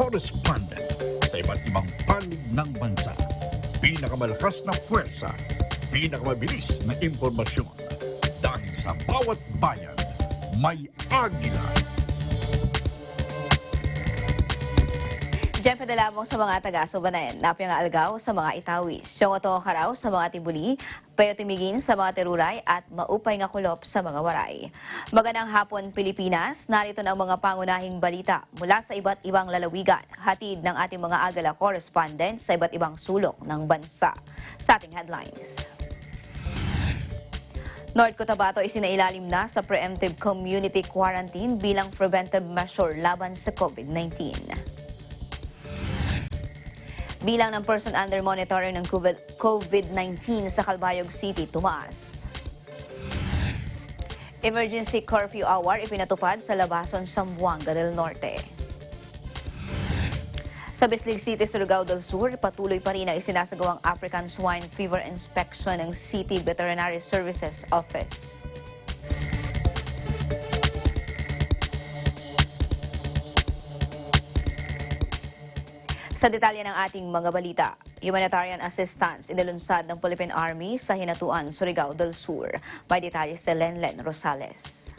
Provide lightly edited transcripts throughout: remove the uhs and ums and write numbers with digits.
correspondent sa iba't ibang panig ng bansa. Pinakamalakas na puwersa, pinakamabilis na impormasyon. Dahil sa bawat bayan, may Agila. Diyan padalabong sa mga taga-Subanen, napiyang algaw sa mga Itawi, siyong otong karaw sa mga Tibuli, payo timigin sa mga teruray at maupay nga kulop sa mga waray. Magandang hapon Pilipinas, narito na ang mga pangunahing balita mula sa iba't ibang lalawigan, hatid ng ating mga Agila correspondents sa iba't ibang sulok ng bansa. Sa ating headlines. North Cotabato isinailalim na sa preemptive community quarantine bilang preventive measure laban sa COVID-19. Bilang ng person under monitoring ng COVID-19 sa Calbayog City, tumaas. Emergency curfew hour ipinatupad sa Labason, Zamboanga del Norte. Sa Bislig City, Surigao del Sur, patuloy pa rin ang isinasagawang African Swine Fever Inspection ng City Veterinary Services Office. Sa detalye ng ating mga balita, humanitarian assistance inilunsad ng Philippine Army sa Hinatuan, Surigao del Sur. May detalye si Lenlen Rosales.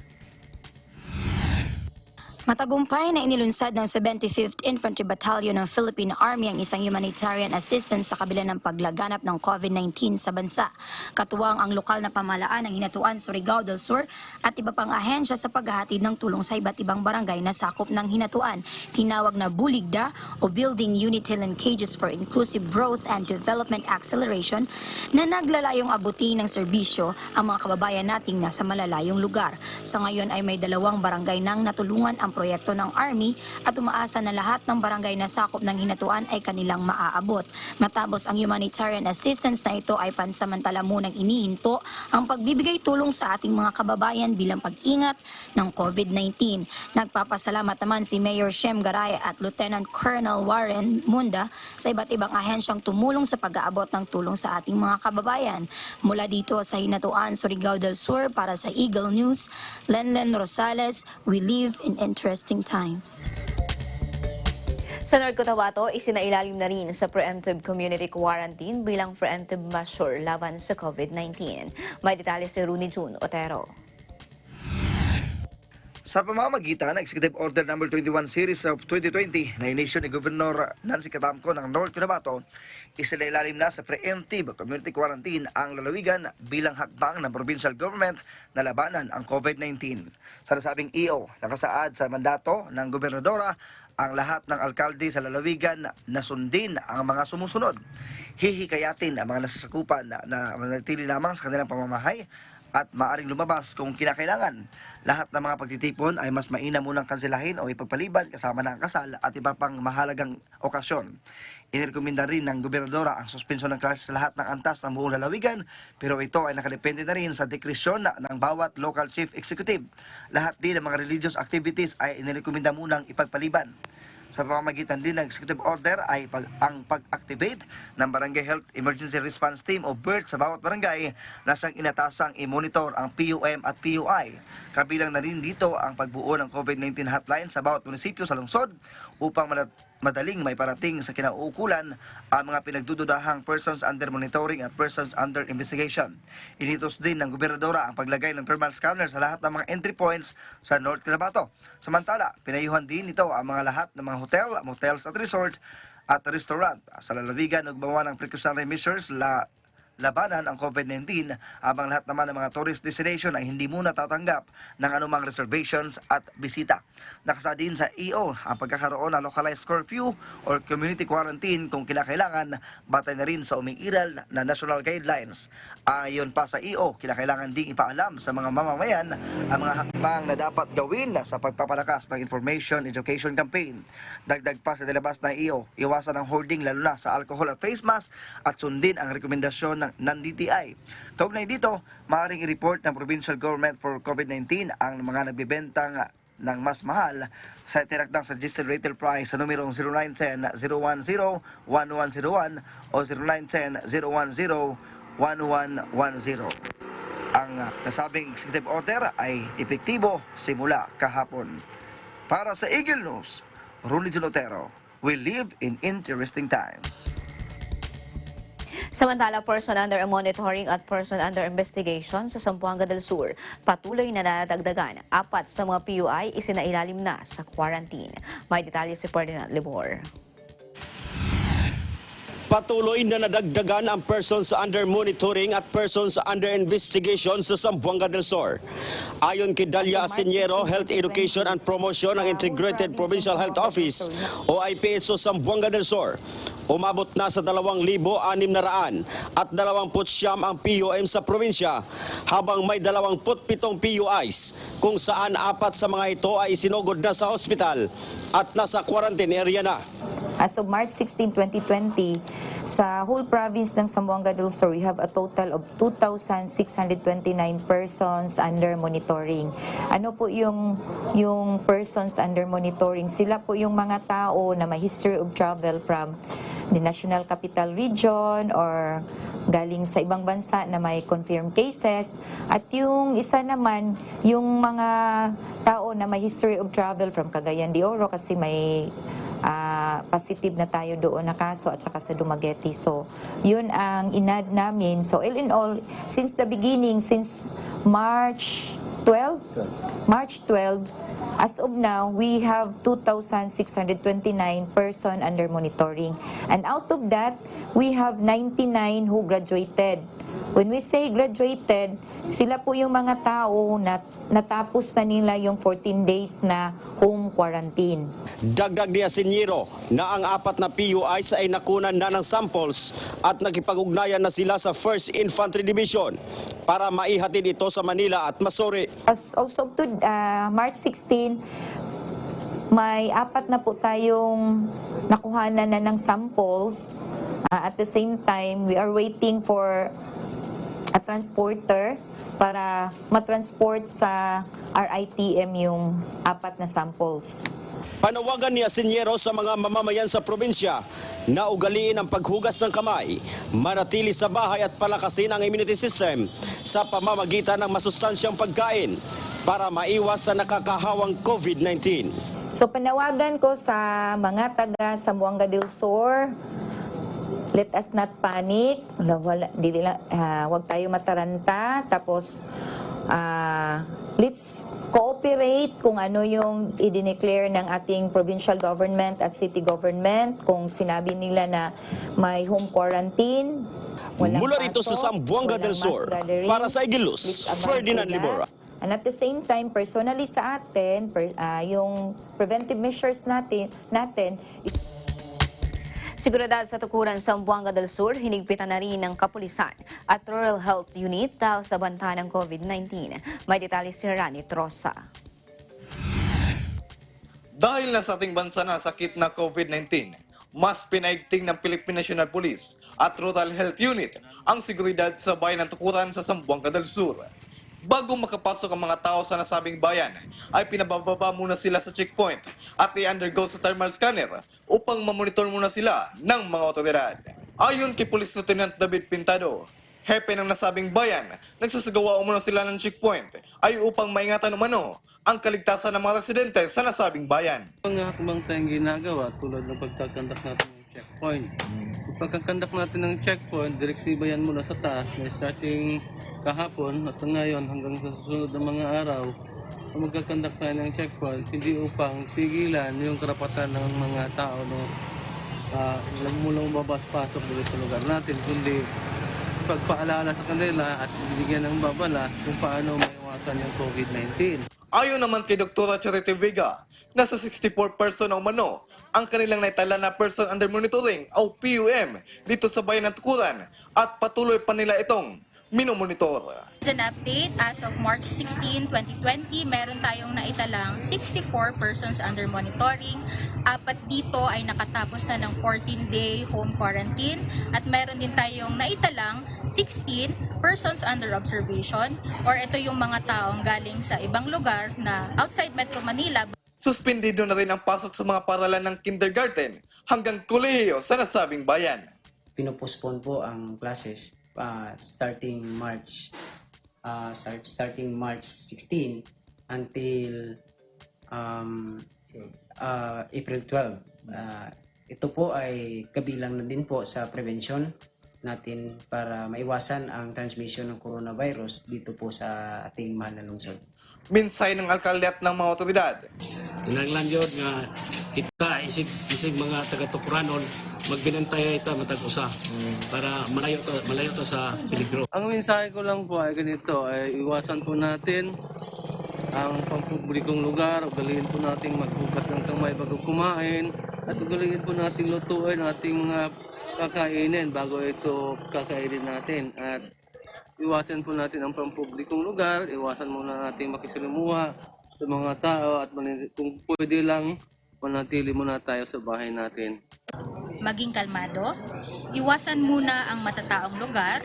Matagumpay na inilunsad ng 75th Infantry Battalion ng Philippine Army ang isang humanitarian assistance sa kabila ng paglaganap ng COVID-19 sa bansa. Katuwang ang lokal na pamahalaan ng Hinatuan, Surigao del Sur at iba pang ahensya sa paghahatid ng tulong sa iba't ibang barangay na sakop ng Hinatuan. Tinawag na Buligda o Building Unity Linkages for Inclusive Growth and Development Acceleration na naglalayong abutin ng serbisyo ang mga kababayan nating nasa malalayong lugar. Sa ngayon ay may 2 barangay nang natulungan ang proyekto ng Army at umaasa na lahat ng barangay na sakop ng Hinatuan ay kanilang maaabot. Matapos ang humanitarian assistance na ito ay pansamantala munang inihinto ang pagbibigay tulong sa ating mga kababayan bilang pag-ingat ng COVID-19. Nagpapasalamat naman si Mayor Shem Garay at Lieutenant Colonel Warren Munda sa iba't ibang ahensyang tumulong sa pag-aabot ng tulong sa ating mga kababayan. Mula dito sa Hinatuan, Surigao del Sur para sa Eagle News, Lenlen Rosales, we live in interesting times. Sa North Cotabato, isinailalim na rin sa preemptive community quarantine bilang preemptive measure laban sa COVID-19. May detalye si Rooney June Otero. Sa pamamagitan ng Executive Order No. 21 Series of 2020 na inisyu ni Gobernador Nancy Catamco ng North Cotabato, isinailalim na sa preemptive community quarantine ang lalawigan bilang hakbang ng provincial government na labanan ang COVID-19. Sa nasabing EO, nakasaad sa mandato ng Gobernadora ang lahat ng alkalde sa lalawigan na sundin ang mga sumusunod. Hihikayatin ang mga nasasakupan na manatili lamang sa kanilang pamamahay at maaring lumabas kung kinakailangan. Lahat ng mga pagtitipon ay mas mainam munang kansilahin o ipagpaliban kasama ng kasal at iba pang mahalagang okasyon. Inirekomenda rin ng gobernadora ang suspensyon ng klase sa lahat ng antas ng buong lalawigan, pero ito ay nakadepende na rin sa dekresyon ng bawat local chief executive. Lahat din ng mga religious activities ay inirekomenda munang ipagpaliban. Sa pamamagitan din ng executive order ay ang pag-activate ng Barangay Health Emergency Response Team o BERT sa bawat barangay na siyang inatasang i-monitor ang PUM at PUI. Kabilang na rin dito ang pagbuo ng COVID-19 hotline sa bawat munisipyo sa lungsod upang madaling may parating sa kinauukulan ang mga pinagdududahang persons under monitoring at persons under investigation. Initos din ng gobernadora ang paglagay ng thermal scanner sa lahat ng mga entry points sa North Cotabato. Samantala, pinayuhan din ito ang mga lahat ng mga hotel, motels at resort at restaurant sa lalawigan na gumawa ng precautionary measures labanan ang COVID-19, habang lahat naman ng mga tourist destination ay hindi muna tatanggap ng anumang reservations at bisita. Nakasa din sa EO ang pagkakaroon ng localized curfew or community quarantine kung kinakailangan, batay na rin sa umiiral na national guidelines. Ayon pa sa EO, kinakailangan ding ipaalam sa mga mamamayan ang mga hakbang na dapat gawin sa pagpapalakas ng information education campaign. Dagdag pa sa nilabas ng EO, iwasan ang hoarding lalo na sa alcohol at face mask at sundin ang rekomendasyon ng DTI. Kaugnay dito, maaaring i-report ng provincial government for COVID-19 ang mga nagbibentang ng mas mahal sa tinakdang suggested retail price sa numerong 0910-010-1101 o 0910-010-1110. Ang nasabing executive order ay epektibo simula kahapon. Para sa Eagle News, Rooney Otero, We live in interesting times. Samantala, person under monitoring at person under investigation sa Zamboanga del Sur patuloy na nadagdagan. 4 sa mga PUI isinailalim na sa quarantine. May detalye si Ferdinand Libor. Patuloy na nadagdagan ang persons under monitoring at persons under investigation sa Zamboanga del Sur. Ayon kay Dalia Asinyero, Health Education and Promotion ng Integrated Provincial Health Office o IPHO Zamboanga del Sur, umabot na sa 2,600 at 29 ang PUM sa probinsya, habang may 27 PUIs kung saan 4 sa mga ito ay isinugod na sa hospital at nasa quarantine area na. As of March 16, 2020, sa whole province ng Zamboanga del Sur, we have a total of 2,629 persons under monitoring. Ano po yung persons under monitoring? Sila po yung mga tao na may history of travel from the National Capital Region or galing sa ibang bansa na may confirmed cases. At yung isa naman, yung mga tao na may history of travel from Cagayan de Oro kasi may positive na tayo doon na kaso at saka sa Dumaguete. So, yun ang inad namin. So, all in all, since the beginning, since March 12, as of now, we have 2,629 person under monitoring. And out of that, we have 99 who graduated. When we say graduated, sila po yung mga tao na natapos na nila yung 14 days na home quarantine. Dagdag ni Asinyero na ang 4 na PUIs ay nakunan na ng samples at nakipag-ugnayan na sila sa 1st Infantry Division para maihatid ito sa Manila at Masuri. As also to March 16, may 4 na po tayong nakuhanan na ng samples. At the same time, we are waiting for a transporter para matransport sa RITM yung 4 na samples. Panawagan ni Asinyero sa mga mamamayan sa probinsya na ugaliin ang paghugas ng kamay, manatili sa bahay at palakasin ang immunity system sa pamamagitan ng masustansyang pagkain para maiwas sa nakakahawang COVID-19. So panawagan ko sa mga taga Zamboanga del Sur, let us not panic, wag tayo mataranta, tapos let's cooperate kung ano yung i-declare ng ating provincial government at city government. Kung sinabi nila na may home quarantine, mula rito sa Zamboanga del Sur, para sa Igilos, Ferdinand Libora. And at the same time, personally sa atin, yung preventive measures natin is Seguridad sa Tukuran, Zamboanga del Sur, hinigpitan na rin ng kapulisan at Rural Health Unit dahil sa banta ng COVID-19. May detalye si Rani Trosa. Dahil na sa ating bansa na sakit na COVID-19, mas pinaigting ng Philippine National Police at Rural Health Unit ang seguridad sa bayan ng Tukuran sa Zamboanga del Sur. Bago makapasok ang mga tao sa nasabing bayan, ay pinabababa muna sila sa checkpoint at i-undergo sa thermal scanner upang mamonitor muna sila ng mga otoridad. Ayon kay Police Lieutenant David Pintado, hepe ng nasabing bayan, nagsasagawa muna sila ng checkpoint ay upang maingatan umano ang kaligtasan ng mga residente sa nasabing bayan. Mga hakbang tayong ginagawa tulad ng pagkakandak natin ng checkpoint. Kung pagkakandak natin ng checkpoint, direktiba yan mula sa taas, may starting kahapon at ngayon hanggang sa susunod ng mga araw, kung magkakandak tayo ng checkpoint, hindi upang pigilan yung karapatan ng mga tao na mulang mabas-pasok dito sa lugar natin, kundi pagpaalala sa kanila at bibigyan ng babala kung paano maiwasan yung COVID-19. Ayon naman kay Dr. Charity Vega, nasa 64 person ang umano ang kanilang naitala na person under monitoring o PUM dito sa bayan ng Tukuran at patuloy pa nila itong minomonitor. As an update, as of March 16, 2020, meron tayong naitalang 64 persons under monitoring. 4 dito ay nakatapos na ng 14-day home quarantine at meron din tayong naitalang 16 persons under observation or ito yung mga taong galing sa ibang lugar na outside Metro Manila. Suspendido na rin ang pasok sa mga paralan ng kindergarten hanggang kolehiyo sa nasabing bayan. Pinopospone po ang classes starting March 16 until April 12. ito po ay kabilang na din po sa prevention natin para maiwasan ang transmission ng coronavirus dito po sa ating mahal na lungsod. Minsay ng alkalde at ng mga otoridad. Kinahanglan yun nga kita isig mga taga-Tukuranon magbinantay ita matag-usa para malayo to sa peligro. Ang mensahe ko lang po ay ganito, ay iwasan po natin ang pampublikong lugar, ugaliin po natin maghugas ng kamay bago kumain, at ugaliin po natin lutuin ating mga kakainin bago ito kakainin natin. At iwasan po natin ang pampublikong lugar, iwasan muna natin makisalamuha sa mga tao at kung pwede lang, manatili muna tayo sa bahay natin. Maging kalmado, iwasan muna ang matataong lugar,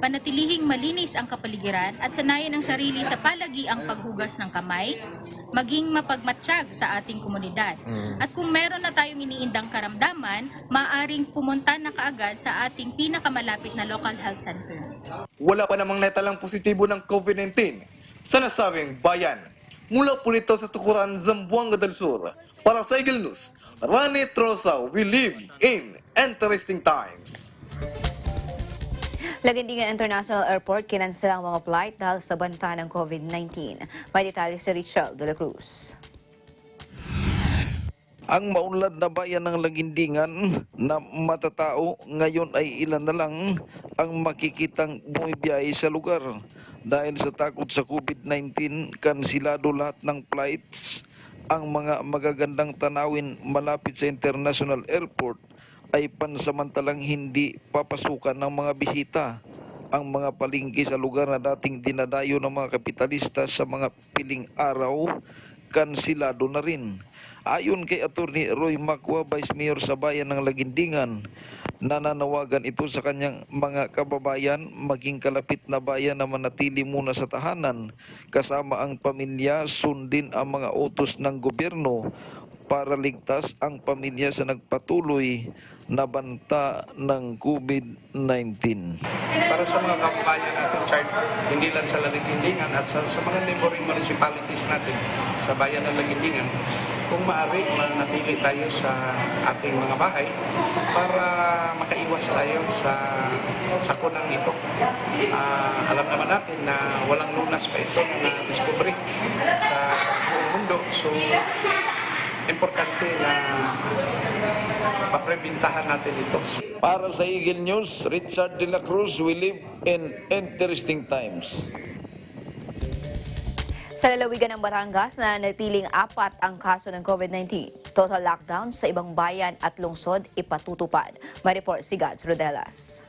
panatilihing malinis ang kapaligiran at sanayin ang sarili sa palagiang paghugas ng kamay, maging mapagmatsyag sa ating komunidad. At kung meron na tayong iniindang karamdaman, maaaring pumunta na kaagad sa ating pinakamalapit na local health center. Wala pa namang natalang positibo ng COVID-19 sa nasabing bayan. Mula po nito sa Tukuran, Zamboanga del Sur, para sa Eagle News, Rani Trosa, we live in interesting times. Lagindingan International Airport kinansel ang mga flight dahil sa banta ng COVID-19. May detalye si Richelle de la Cruz. Ang maunlad na bayan ng Lagindingan na matatao ngayon ay ilan na lang ang makikitang bumibiyahe sa lugar. Dahil sa takot sa COVID-19, kansilado lahat ng flights. Ang mga magagandang tanawin malapit sa International Airport ay pansamantalang hindi papasukan ng mga bisita. Ang mga palengke sa lugar na dating dinadayo ng mga kapitalista sa mga piling araw, kansilado na rin. Ayon kay Attorney Roy Macua, Vice Mayor sa bayan ng Lagindingan, nananawagan ito sa kanyang mga kababayan maging kalapit na bayan na manatili muna sa tahanan kasama ang pamilya, sundin ang mga utos ng gobyerno para ligtas ang pamilya sa nagpatuloy na banta ng COVID-19. Para sa mga kababayan natin, Chard, hindi lang sa Lagindingan at sa mga neighboring municipalities natin sa bayan ng Lagindingan, kung maaari, manatili tayo sa ating mga bahay para makaiwas tayo sa sakunang ito. Alam naman natin na walang lunas pa ito na discovery sa buong mundo. So, importante na papreventahan natin ito. Para sa Eagle News, Richard de la Cruz, we live in interesting times. Sa lalawigan ng Batangas, na natiling 4 ang kaso ng COVID-19. Total lockdown sa ibang bayan at lungsod ipatutupad. May report si Gads Rodelas.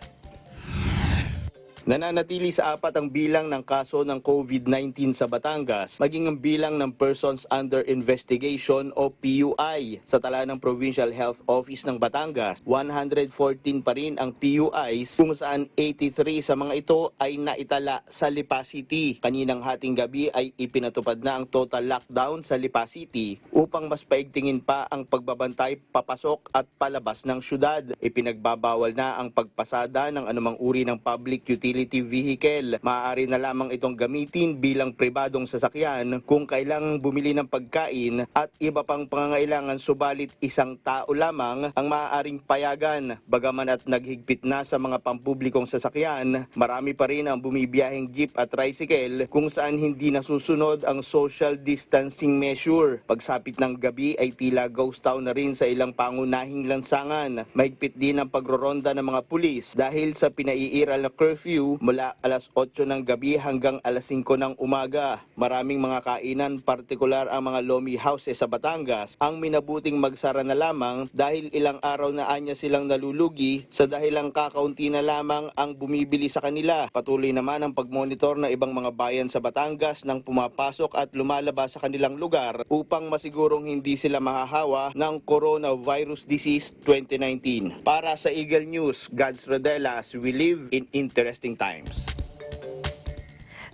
Nananatili sa 4 ang bilang ng kaso ng COVID-19 sa Batangas, maging ang bilang ng persons under investigation o PUI. Sa tala ng Provincial Health Office ng Batangas, 114 pa rin ang PUIs kung saan 83 sa mga ito ay naitala sa Lipa City. Kaninang hating gabi ay ipinatupad na ang total lockdown sa Lipa City upang mas paigtingin pa ang pagbabantay papasok at palabas ng syudad. Ipinagbabawal na ang pagpasada ng anumang uri ng public utility vehicle. Maaari na lamang itong gamitin bilang pribadong sasakyan kung kailangang bumili ng pagkain at iba pang pangangailangan, subalit isang tao lamang ang maaaring payagan. Bagaman at naghigpit na sa mga pampublikong sasakyan, marami pa rin ang bumibiyaheng jeep at tricycle kung saan hindi nasusunod ang social distancing measure. Pagsapit ng gabi ay tila ghost town na rin sa ilang pangunahing lansangan. Mahigpit din ang pagroronda ng mga pulis dahil sa pinaiiral na curfew mula alas 8 ng gabi hanggang alas 5 ng umaga. Maraming mga kainan, partikular ang mga lomi houses sa Batangas, ang minabuting magsara na lamang dahil ilang araw na anya silang nalulugi sa dahilang kakaunti na lamang ang bumibili sa kanila. Patuloy naman ang pagmonitor ng ibang mga bayan sa Batangas nang pumapasok at lumalabas sa kanilang lugar upang masigurong hindi sila mahahawa ng coronavirus disease 2019. Para sa Eagle News, Gads Rodelas, we live in interesting times.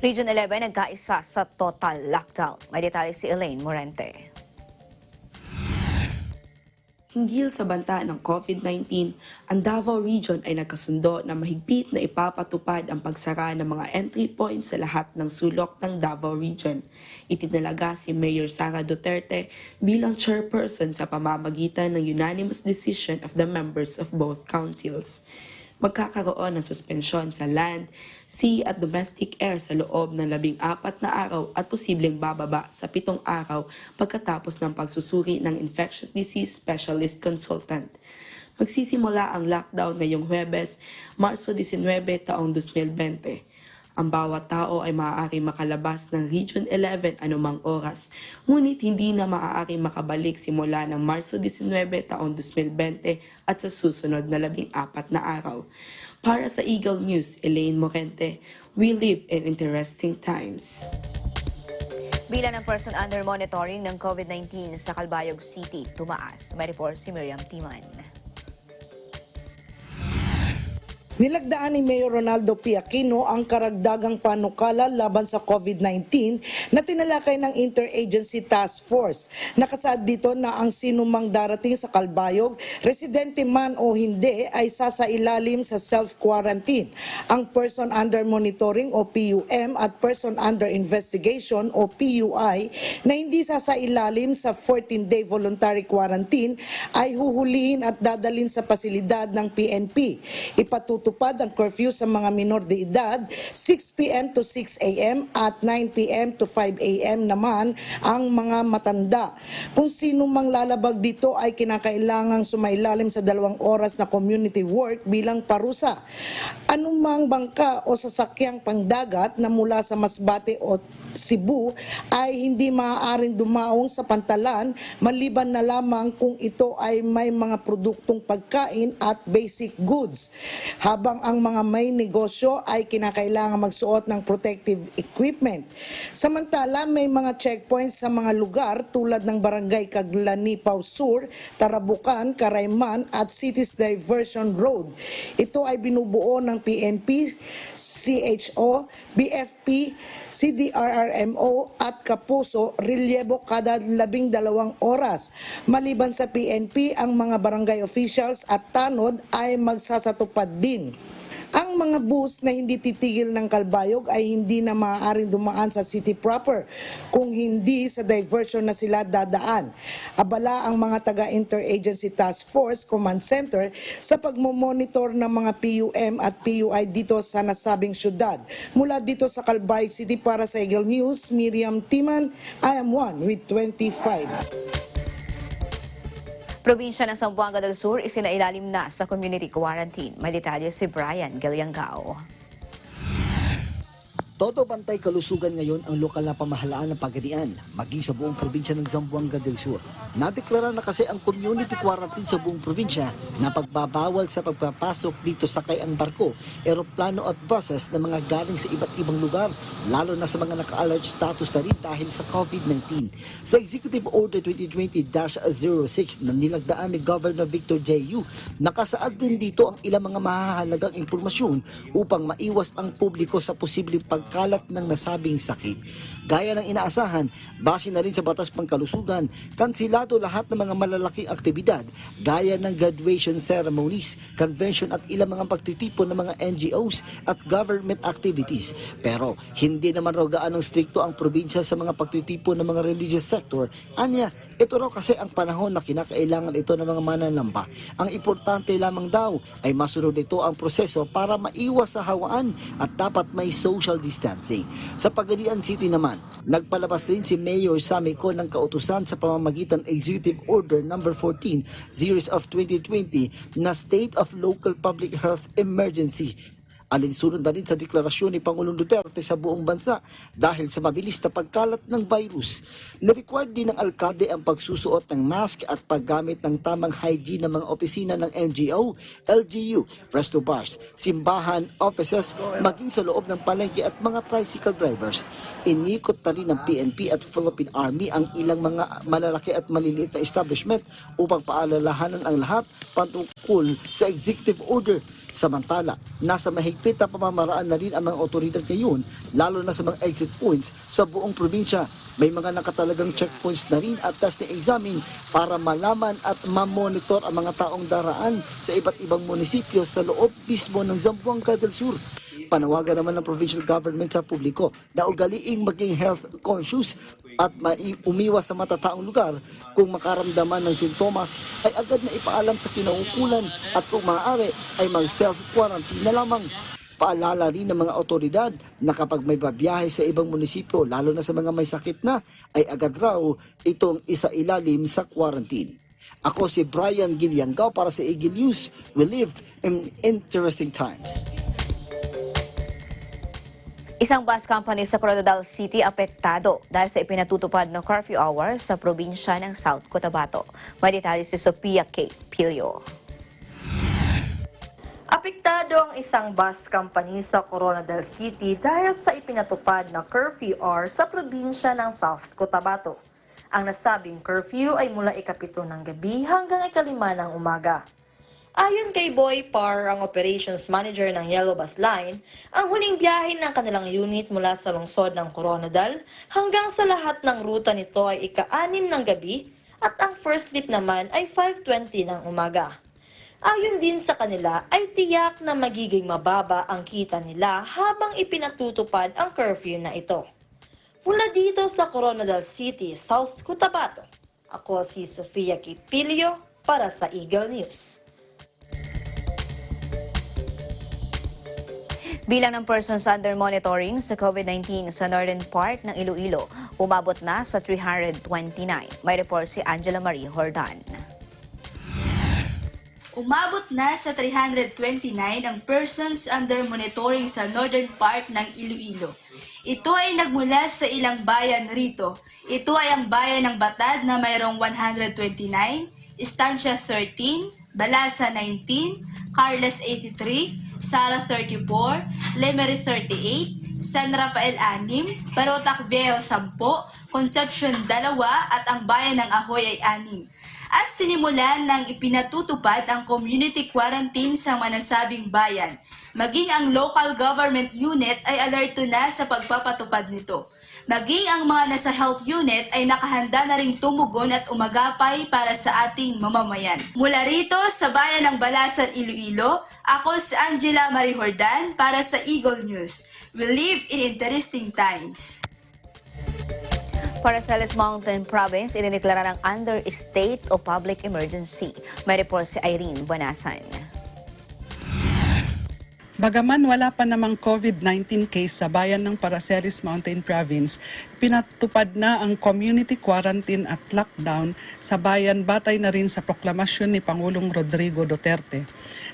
Region 11 nagkaisa sa total lockdown. May detalye si Elaine Morente. Hinggil sa banta ng COVID-19, ang Davao Region ay nagkasundo na mahigpit na ipapatupad ang pagsara ng mga entry points sa lahat ng sulok ng Davao Region. Itinalaga si Mayor Sara Duterte bilang chairperson sa pamamagitan ng unanimous decision of the members of both councils. Magkakaroon ng suspensyon sa land, sea at domestic air sa loob ng 14 na araw at posibleng bababa sa 7 araw pagkatapos ng pagsusuri ng infectious disease specialist consultant. Magsisimula ang lockdown ngayong Huwebes, Marso 19, taong 2020. Ang bawat tao ay maaari makalabas ng Region 11 anumang oras, ngunit hindi na maaari makabalik simula ng Marso 19, taong 2020 at sa susunod na 14 na araw. Para sa Eagle News, Elaine Morente, we live in interesting times. Bilang ng person under monitoring ng COVID-19 sa Calbayog City, tumaas. May report si Miriam Timan. Nilagdaan ni Mayor Ronaldo P. Aquino ang karagdagang panukala laban sa COVID-19 na tinalakay ng Interagency Task Force. Nakasaad dito na ang sinumang darating sa Calbayog, residente man o hindi, ay sasailalim sa self-quarantine. Ang person under monitoring o PUM at person under investigation o PUI na hindi sasailalim sa 14-day voluntary quarantine ay huhulihin at dadalhin sa pasilidad ng PNP. Ipatutupad ang curfew sa mga minor de edad, 6 p.m. to 6 a.m. at 9 p.m. to 5 a.m. naman ang mga matanda. Kung sino mang lalabag dito ay kinakailangang sumailalim sa 2 oras na community work bilang parusa. Anumang bangka o sasakyang pangdagat na mula sa Masbate o Cebu ay hindi maaaring dumaong sa pantalan maliban na lamang kung ito ay may mga produktong pagkain at basic goods. Habang ang mga may negosyo ay kinakailangan magsuot ng protective equipment. Samantala, may mga checkpoints sa mga lugar tulad ng Barangay Caglanipaw Sur, Tarabucan, Carayman at Cities Diversion Road. Ito ay binubuo ng PNP, CHO, BFP, CDRRMO at Kapuso, relyebo kada 12 oras. Maliban sa PNP, ang mga barangay officials at tanod ay magsasatupad din. Ang mga bus na hindi titigil ng Calbayog ay hindi na maaaring dumaan sa city proper kung hindi sa diversion na sila dadaan. Abala ang mga taga-Interagency Task Force Command Center sa pagmomonitor ng mga PUM at PUI dito sa nasabing syudad. Mula dito sa Calbayog City para sa Eagle News, Miriam Timan, I am one with 25. Probinsya ng Zamboanga del Sur isinailalim na sa community quarantine. May detalye si Brian Galiangao. Todo bantay kalusugan ngayon ang lokal na pamahalaan ng Pagadian, maging sa buong probinsya ng Zamboanga del Sur. Nadeklara na kasi ang community quarantine sa buong probinsya na pagbabawal sa pagpapasok dito sakay ang barko, eroplano at buses na mga galing sa iba't ibang lugar, lalo na sa mga naka-alert status na rin dahil sa COVID-19. Sa Executive Order 2020-06 na nilagdaan ni Governor Victor J.U., nakasaad din dito ang ilang mga mahahalagang impormasyon upang maiwas ang publiko sa posibleng pagkalat ng nasabing sakit. Gaya ng inaasahan, base na rin sa batas pangkalusugan, kansilado lahat ng mga malalaking aktibidad gaya ng graduation ceremonies, convention at ilang mga pagtitipon ng mga NGOs at government activities. Pero hindi naman raw gaanong strikto ang probinsya sa mga pagtitipon ng mga religious sector. Anya, ito raw kasi ang panahon na kinakailangan ito ng mga mananamba. Ang importante lamang daw ay masunod ito ang proseso para maiwas sa hawaan at dapat may social distancing. Sa Pagadian City naman, nagpalabas rin si Mayor Samico ng kautusan sa pamamagitan Executive Order No. 14, Series of 2020 na State of Local Public Health Emergency. Alinsunod na rin sa deklarasyon ni Pangulong Duterte sa buong bansa dahil sa mabilis na pagkalat ng virus. Nirequired din ng alkalde ang pagsusuot ng mask at paggamit ng tamang hygiene ng mga opisina ng NGO, LGU, resto bars, simbahan, offices, maging sa loob ng palengke at mga tricycle drivers. Inikot na rin ng PNP at Philippine Army ang ilang mga malalaki at maliliit na establishment upang paalalahanan ang lahat ukol sa executive order. Samantala, nasa mahigpit na pamamaraan na rin ang mga otoridad ngayon, lalo na sa mga exit points sa buong probinsya. May mga nakatalagang checkpoints na rin at testing examine para malaman at mamonitor ang mga taong daraan sa iba't ibang munisipyo sa loob mismo ng Zamboanga del Sur. Panawagan naman ng provincial government sa publiko na ugaliing maging health conscious at umiwas sa matataong lugar. Kung makaramdaman ng sintomas ay agad na ipaalam sa kinaukulan at kung maaari ay mag-self-quarantine na lamang. Paalala rin ng mga otoridad na kapag may babiyahe sa ibang munisipyo, lalo na sa mga may sakit na, ay agad raw itong isailalim sa quarantine. Ako si Brian Giliangao para sa Eagle News. We lived in interesting times. Isang bus company sa Cordova City apektado dahil sa ipinatutupad ng curfew hour sa probinsya ng South Cotabato. May detalye si Sophia K. Pilio. Apektado ang isang bus company sa Cordova City dahil sa ipinatupad na curfew hour sa probinsya ng South Cotabato. Ang nasabing curfew ay mula 7:00 ng gabi hanggang 5:00 ng umaga. Ayon kay Boy Par, ang operations manager ng Yellow Bus Line, ang huling biyahe ng kanilang unit mula sa lungsod ng Coronadal hanggang sa lahat ng ruta nito ay 6:00 ng gabi at ang first trip naman ay 5:20 ng umaga. Ayon din sa kanila ay tiyak na magiging mababa ang kita nila habang ipinatutupad ang curfew na ito. Mula dito sa Coronadal City, South Cotabato, ako si Sofia Kitpilio para sa Eagle News. Bilang ng persons under monitoring sa COVID-19 sa northern part ng Iloilo, umabot na sa 329. May report si Angela Marie Jordan. Umabot na sa 329 ang persons under monitoring sa northern part ng Iloilo. Ito ay nagmula sa ilang bayan rito. Ito ay ang bayan ng Batad na mayroong 129, Estancia 13, Balasa 19, Carles 83, Sara 34, Lemery 38, San Rafael 6, Barotac Viejo 10, Concepcion 2 at ang bayan ng Ahoy ay 6. At sinimulan ng ipinatutupad ang community quarantine sa manasabing bayan. Maging ang local government unit ay alerto na sa pagpapatupad nito. Maging ang mga nasa health unit ay nakahanda na ring tumugon at umagapay para sa ating mamamayan. Mula rito sa bayan ng Balasan, Iloilo, ako si Angela Marie Jordan para sa Eagle News. We live in interesting times. Paracelis Mountain Province idineklara ng under state o public emergency. May report si Irene Banasan. Bagaman wala pa namang COVID-19 case sa bayan ng Paracelis Mountain Province, pinatupad na ang community quarantine at lockdown sa bayan batay na rin sa proklamasyon ni Pangulong Rodrigo Duterte.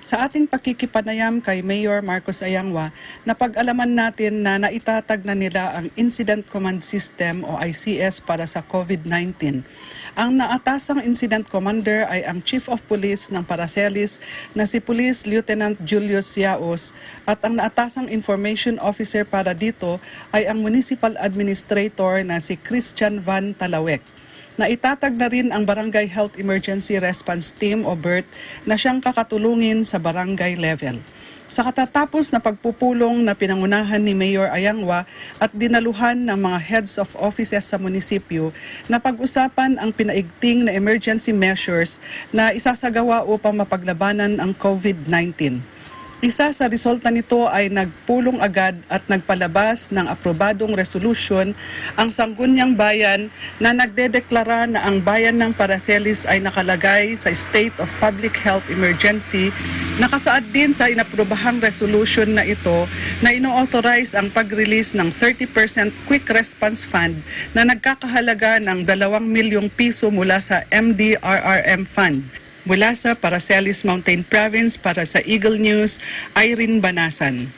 Sa ating pakikipanayam kay Mayor Marcos Ayangwa, napag-alaman natin na naitatag na nila ang Incident Command System o ICS para sa COVID-19. Ang naatasang Incident Commander ay ang Chief of Police ng Paracelis na si Police Lieutenant Julius Yaos at ang naatasang Information Officer para dito ay ang Municipal Administrator na si Christian Van Talawek. Naitatag na rin ang Barangay Health Emergency Response Team o BERT na siyang kakatulungin sa barangay level. Sa katatapos na pagpupulong na pinangunahan ni Mayor Ayangwa at dinaluhan ng mga heads of offices sa munisipyo, napag-usapan ang pinaigting na emergency measures na isasagawa upang mapaglabanan ang COVID-19. Isa sa resulta nito ay nagpulong agad at nagpalabas ng aprobadong resolution ang Sangguniang Bayan na nagdedeklara na ang bayan ng Paracelis ay nakalagay sa state of public health emergency. Nakasaad din sa inaprobahang resolution na ito na ino-authorize ang pag-release ng 30% quick response fund na nagkakahalaga ng 2 milyong piso mula sa MDRRM fund. Mula sa Paracelis Mountain Province para sa Eagle News, Irene Banasan.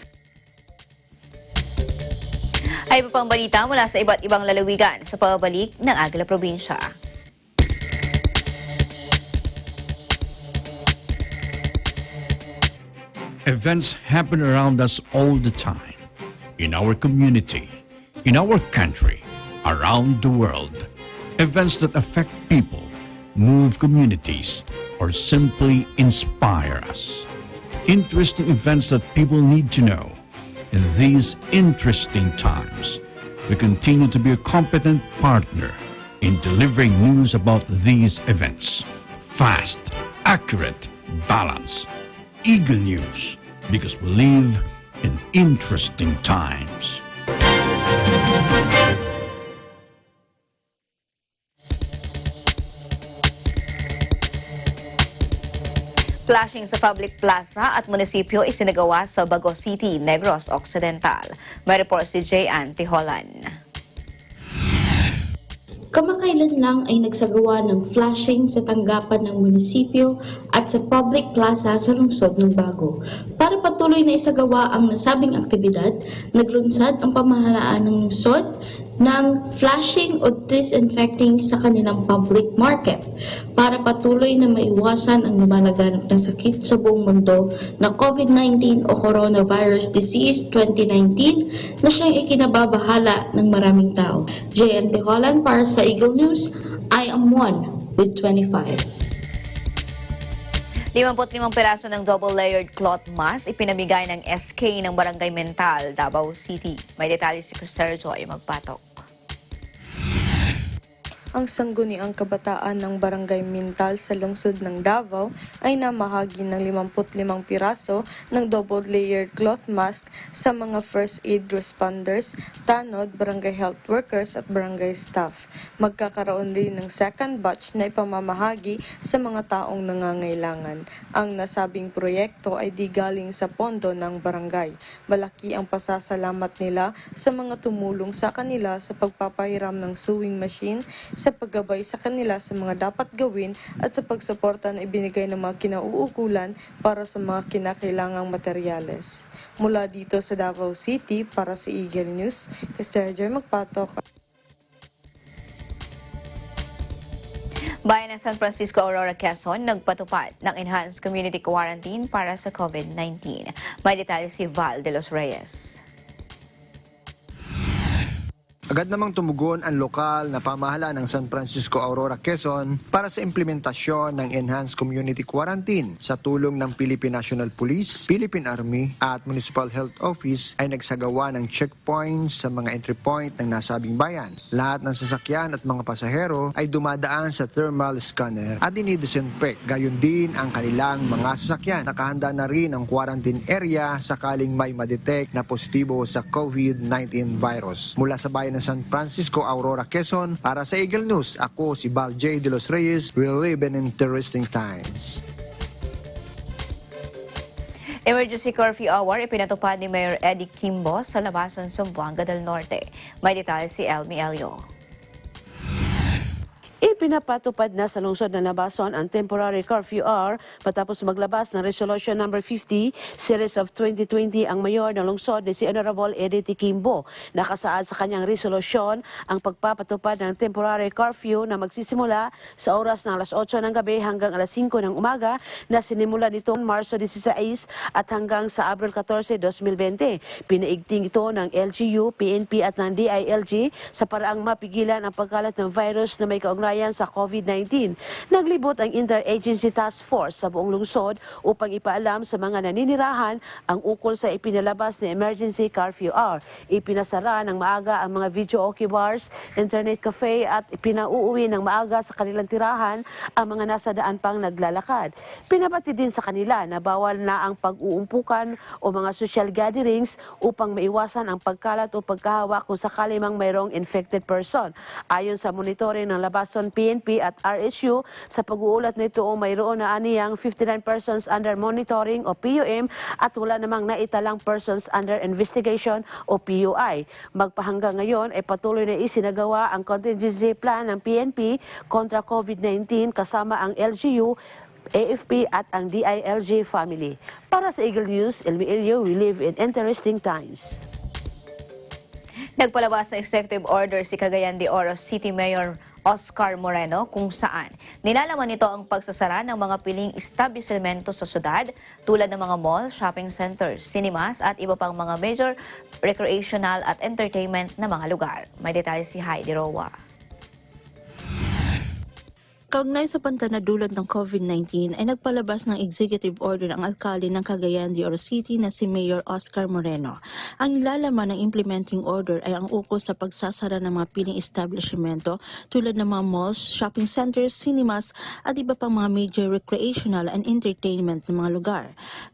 Ay pang balita mula sa iba't ibang lalawigan sa pagbabalik ng Agila Probinsya. Events happen around us all the time. In our community, in our country, around the world. Events that affect people, move communities, or simply inspire us. Interesting events that people need to know. In these interesting times, we continue to be a competent partner in delivering news about these events. Fast, accurate, balanced. Eagle News, because we live in interesting times. Flashing sa public plaza at munisipyo isinagawa sa Bago City, Negros Occidental. May report si J.Ann Tiholan. Kamakailan lang ay nagsagawa ng flashing sa tanggapan ng munisipyo at sa public plaza sa lungsod ng Bago. Para patuloy na isagawa ang nasabing aktibidad, naglunsad ang pamahalaan ng lungsod ng flashing o disinfecting sa kanilang public market para patuloy na maiwasan ang lumalaganap na sakit sa buong mundo na COVID-19 o Coronavirus Disease 2019 na siyang ikinababahala ng maraming tao. JNT Holland para sa Eagle News, I am 1 with 25. 55 piraso ng double-layered cloth mask ipinamigay ng SK ng Barangay Mental, Davao City. May detalye si Sergio ay magpatok. Ang sangguniang kabataan ng Barangay Mintal sa lungsod ng Davao ay namahagi ng 55 piraso ng double-layered cloth mask sa mga first aid responders, tanod, barangay health workers at barangay staff. Magkakaroon rin ng second batch na ipamamahagi sa mga taong nangangailangan. Ang nasabing proyekto ay di galing sa pondo ng barangay. Malaki ang pasasalamat nila sa mga tumulong sa kanila sa pagpapahiram ng sewing machine, sa paggabay sa kanila sa mga dapat gawin at sa pagsuporta na ibinigay ng mga kinauukulan para sa mga kinakailangang materyales. Mula dito sa Davao City para sa Eagle News, Joy Magpatok. Bayan ng San Francisco, Aurora, Quezon, nagpatupad ng enhanced community quarantine para sa COVID-19. May detalye si Val de los Reyes. Agad namang tumugon ang lokal na pamahalaan ng San Francisco, Aurora, Quezon para sa implementasyon ng Enhanced Community Quarantine. Sa tulong ng Philippine National Police, Philippine Army at Municipal Health Office ay nagsagawa ng checkpoints sa mga entry point ng nasabing bayan. Lahat ng sasakyan at mga pasahero ay dumadaan sa thermal scanner at dinidisinfect. Gayon din ang kanilang mga sasakyan. Nakahanda na rin ang quarantine area sakaling may madetect na positibo sa COVID-19 virus. Mula sa bayan ng San Francisco, Aurora, Quezon, para sa Eagle News, ako si Val J. de los Reyes. We live in interesting times. Emergency curfew hour ipinatupad ni Mayor Eddie Kimbo sa Labason, Zamboanga del Norte. May detalye si Elmi Elio. Ipinapatupad na sa lungsod ng Labason ang temporary curfew hour matapos maglabas ng Resolution No. 50 Series of 2020 ang mayor ng lungsod na si Honorable Eddie Kimbo. Nakasaad sa kanyang resolusyon ang pagpapatupad ng temporary curfew na magsisimula sa oras ng alas 8 ng gabi hanggang alas 5 ng umaga na sinimula nitong Marso 16 at hanggang sa Abril 14, 2020. Pinaigting ito ng LGU, PNP at ng DILG sa paraang mapigilan ang pagkalat ng virus na may kaugnayan sa COVID-19. Naglibot ang Interagency Task Force sa buong lungsod upang ipaalam sa mga naninirahan ang ukol sa ipinalabas na emergency curfew hour. Ipinasara ng maaga ang mga video okay bars, internet cafe at pinauuwi ng maaga sa kanilang tirahan ang mga nasa daan pang naglalakad. Pinapati din sa kanila na bawal na ang pag-uumpukan o mga social gatherings upang maiwasan ang pagkalat o pagkahawak kung sakali mang mayroong infected person. Ayon sa monitoring ng Labason PNP at RSU, sa pag-uulat nito mayroon na aniyang 59 persons under monitoring o PUM at wala namang naitalang persons under investigation o PUI. Magpahanggang ngayon ay patuloy na isinagawa ang contingency plan ng PNP kontra COVID-19 kasama ang LGU, AFP at ang DILG family. Para sa Eagle News, Elmi Elio, we live in interesting times. Nagpalabas ng executive order si Cagayan de Oro City Mayor Oscar Moreno kung saan nilalaman nito ang pagsasara ng mga piling establishmento sa syudad tulad ng mga mall, shopping centers, cinemas at iba pang mga major recreational at entertainment na mga lugar. May detalye si Heidi Roa. Kaugnay sa banta na dulot ng COVID-19 ay nagpalabas ng executive order ang alkalde ng Cagayan de Oro City na si Mayor Oscar Moreno. Ang nilalaman ng implementing order ay ang ukos sa pagsasara ng mga piling establishmento tulad ng mga malls, shopping centers, cinemas at iba pang mga major recreational and entertainment na mga lugar.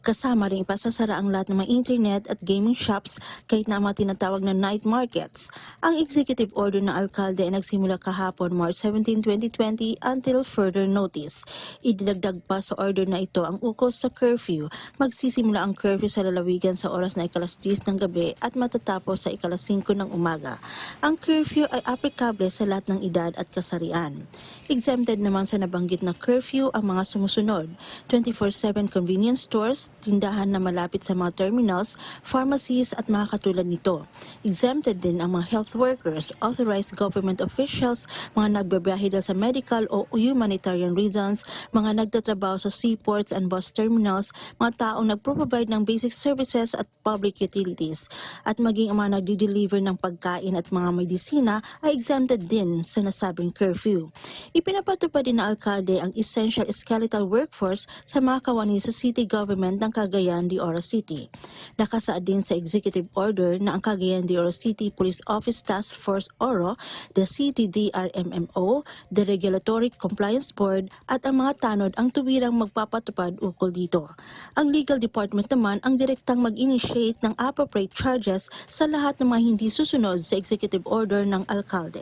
Kasama rin ipasasara ang lahat ng mga internet at gaming shops kahit na ang mga tinatawag na night markets. Ang executive order ng alkalde ay nagsimula kahapon March 17, 2020 until further notice. Idinagdag pa sa order na ito ang ukos sa curfew. Magsisimula ang curfew sa lalawigan sa oras na ikalas-10 ng gabi at matatapos sa ikalas-5 ng umaga. Ang curfew ay aplikable sa lahat ng edad at kasarian. Exempted naman sa nabanggit na curfew ang mga sumusunod: 24/7 convenience stores, tindahan na malapit sa mga terminals, pharmacies at mga katulad nito. Exempted din ang mga health workers, authorized government officials, mga nagbabiyahe dahil sa medical o humanitarian reasons, mga nagtatrabaho sa seaports and bus terminals, mga taong nagpro-provide ng basic services at public utilities, at maging ang mga nagdi-deliver ng pagkain at mga medisina ay exempted din sa nasabing curfew. Ipinapatupad din ng alkalde ang essential skeletal workforce sa mga kawani sa city government ng Cagayan de Oro City. Nakasaad din sa executive order na ang Cagayan de Oro City Police Office Task Force Oro, the CTDRMMO, the Regulatory Compliance Board at ang mga tanod ang tuwirang magpapatupad ukol dito. Ang legal department naman ang direktang mag-initiate ng appropriate charges sa lahat ng mga hindi susunod sa executive order ng alkalde.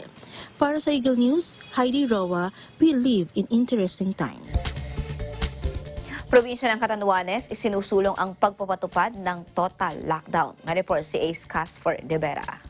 Para sa Eagle News, Heidi Roa, we live in interesting times. Probinsya ng Catanduanes, isinusulong ang pagpapatupad ng total lockdown. Nga-report si Ace Casfor de Vera.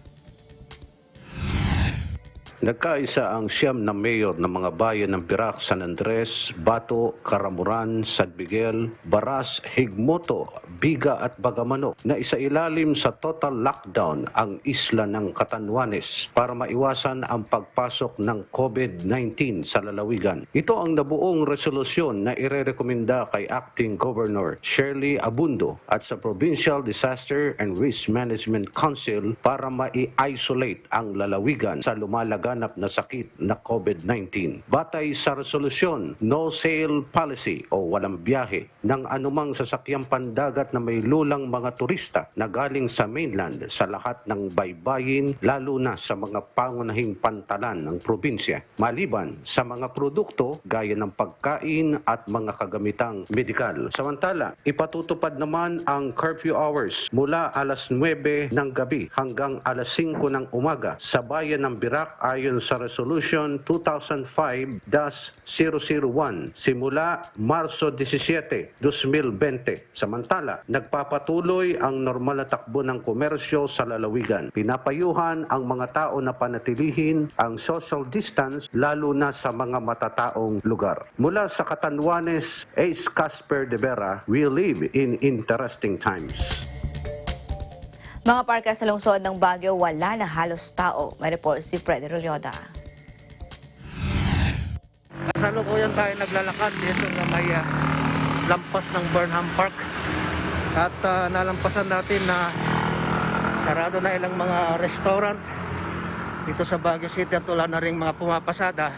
Nagkaisa ang siyam na mayor ng mga bayan ng Pirak, San Andres, Bato, Caramuran, San Miguel, Baras, Higmoto, Biga at Bagamanok na isailalim sa total lockdown ang isla ng Catanduanes para maiwasan ang pagpasok ng COVID-19 sa lalawigan. Ito ang nabuong resolusyon na irerekomenda kay Acting Governor Shirley Abundo at sa Provincial Disaster and Risk Management Council para mai-isolate ang lalawigan sa lumalaganap na sakit na COVID-19. Batay sa resolusyon, no sail policy o walang biyahe ng anumang sasakyang pandagat na may lulang mga turista na galing sa mainland sa lahat ng baybayin, lalo na sa mga pangunahing pantalan ng probinsya, maliban sa mga produkto gaya ng pagkain at mga kagamitang medikal. Samantala, ipatutupad naman ang curfew hours mula alas 9 ng gabi hanggang alas 5 ng umaga sa bayan ng Birak ayon sa Resolution 2005-001 simula Marso 17, 2020. Samantala, nagpapatuloy ang normal na takbo ng komersyo sa lalawigan. Pinapayuhan ang mga tao na panatilihin ang social distance lalo na sa mga matataong lugar. Mula sa Catanduanes, Ace Casper de Vera, we live in interesting times. Mga parka sa lungsod ng Baguio, wala na halos tao. May report si Fred Rolyoda. Kasalukuyan tayo naglalakad dito na may lampas ng Burnham Park. At nalampasan natin na sarado na ilang mga restaurant dito sa Baguio City at wala na rin mga pumapasada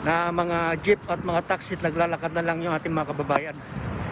na mga jeep at mga taxi at naglalakad na lang yung ating mga kababayan.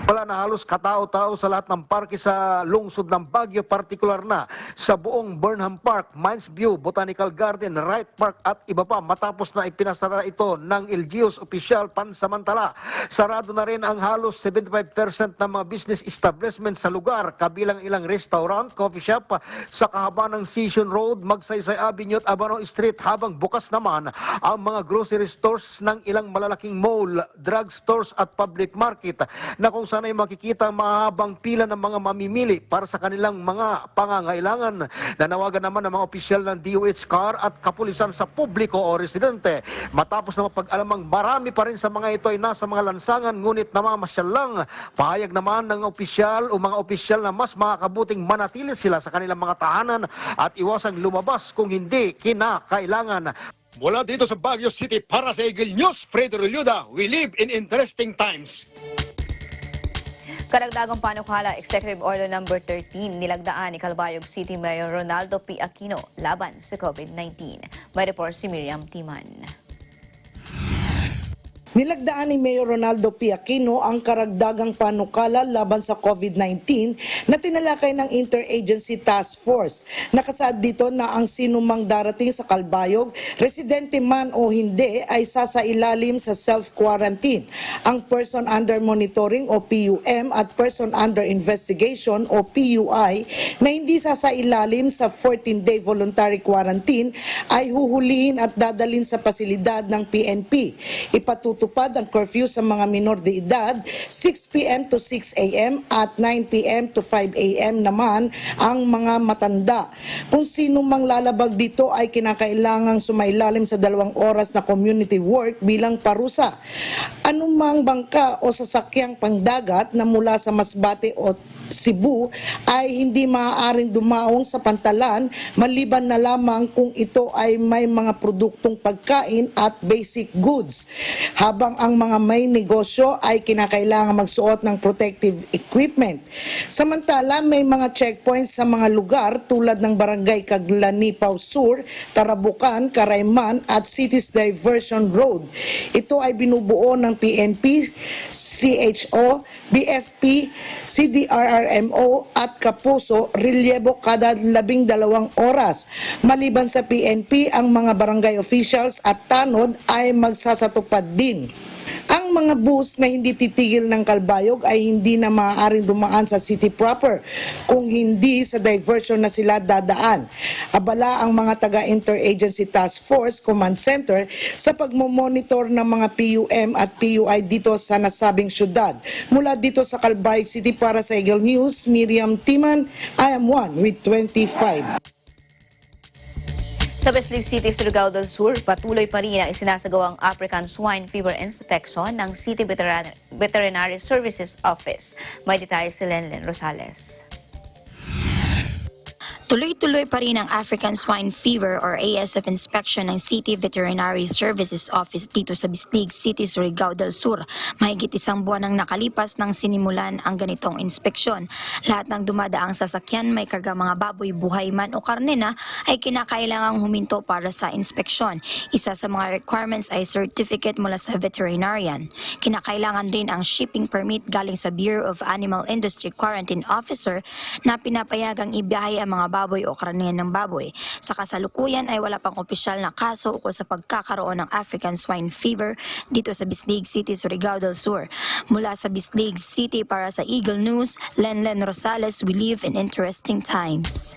Wala na halos katao-tao sa lahat ng parke sa lungsod ng Baguio, partikular na sa buong Burnham Park, Mines View, Botanical Garden, Wright Park at iba pa matapos na ipinasara ito ng LGU's opisyal pansamantala. Sarado na rin ang halos 75% ng mga business establishments sa lugar, kabilang ilang restaurant, coffee shop sa kahabaan ng Session Road, Magsaysay Avenue at Abano Street, habang bukas naman ang mga grocery stores ng ilang malalaking mall, drug stores at public market na kung saan ay makikita ang mahabang pila ng mga mamimili para sa kanilang mga pangangailangan. Nanawagan naman ng mga opisyal ng DOH-CAR at kapulisan sa publiko o residente. Matapos na mapag-alamang marami pa rin sa mga ito ay nasa mga lansangan ngunit namamasyal lang. Pahayag naman ng opisyal o mga opisyal na mas makakabuting manatili sila sa kanilang mga tahanan at iwasang lumabas kung hindi kinakailangan. Mula dito sa Baguio City para sa Eagle News, Fred Rolyoda, we live in interesting times. Karagdagang panukala, Executive Order No. 13, nilagdaan ni Calbayog City Mayor Ronaldo P. Aquino laban sa COVID-19. May report si Miriam Timan. Nilagdaan ni Mayor Ronaldo P. Aquino ang karagdagang panukala laban sa COVID-19 na tinalakay ng Interagency Task Force. Nakasaad dito na ang sinumang darating sa Calbayog, residente man o hindi, ay sasailalim sa self-quarantine. Ang person under monitoring o PUM at person under investigation o PUI na hindi sasailalim sa 14-day voluntary quarantine ay huhulihin at dadalhin sa pasilidad ng PNP. Ipatutupad ang curfew sa mga minor de edad, 6 p.m. to 6 a.m. at 9 p.m. to 5 a.m. naman ang mga matanda. Kung sino mang lalabag dito ay kinakailangang sumailalim sa 2 oras na community work bilang parusa. Anumang bangka o sasakyang pangdagat na mula sa Masbate o Cebu ay hindi maaaring dumaong sa pantalan maliban na lamang kung ito ay may mga produktong pagkain at basic goods. Habang ang mga may negosyo ay kinakailangan magsuot ng protective equipment. Samantala, may mga checkpoints sa mga lugar tulad ng Barangay Caglanipaw Sur, Tarabucan, Carayman at Cities Diversion Road. Ito ay binubuo ng PNP, CHO, BFP, CDRRMO at Kapuso, relievo kada 12 oras. Maliban sa PNP, ang mga barangay officials at tanod ay magsasatupad din. Ang mga bus na hindi titigil ng Calbayog ay hindi na maaaring dumaan sa city proper kung hindi sa diversion na sila dadaan. Abala ang mga taga-Interagency Task Force Command Center sa pagmomonitor ng mga PUM at PUI dito sa nasabing syudad. Mula dito sa Calbayog City para sa Eagle News, Miriam Timan, I am one with 25. Sa Bislig City, Surigao del Sur, patuloy pa rin ang isinasagawang African Swine Fever Inspection ng City Veterinary Services Office. May detalye si Lenlen Rosales. Tuloy-tuloy pa rin ang African Swine Fever or ASF inspection ng City Veterinary Services Office dito sa Bislig City, Surigao del Sur. Mahigit 1 buwan ang nakalipas nang sinimulan ang ganitong inspeksyon. Lahat ng dumadaang sasakyan may karga mga baboy, buhay man o karne na ay kinakailangang huminto para sa inspeksyon. Isa sa mga requirements ay certificate mula sa veterinarian. Kinakailangan rin ang shipping permit galing sa Bureau of Animal Industry Quarantine Officer na pinapayagang ibiyahe ang mga baboy o karanihan ng baboy. Sa kasalukuyan ay wala pang opisyal na kaso ukol sa pagkakaroon ng African Swine Fever dito sa Bislig City, Surigao del Sur. Mula sa Bislig City para sa Eagle News, Lenlen Rosales, we live in interesting times.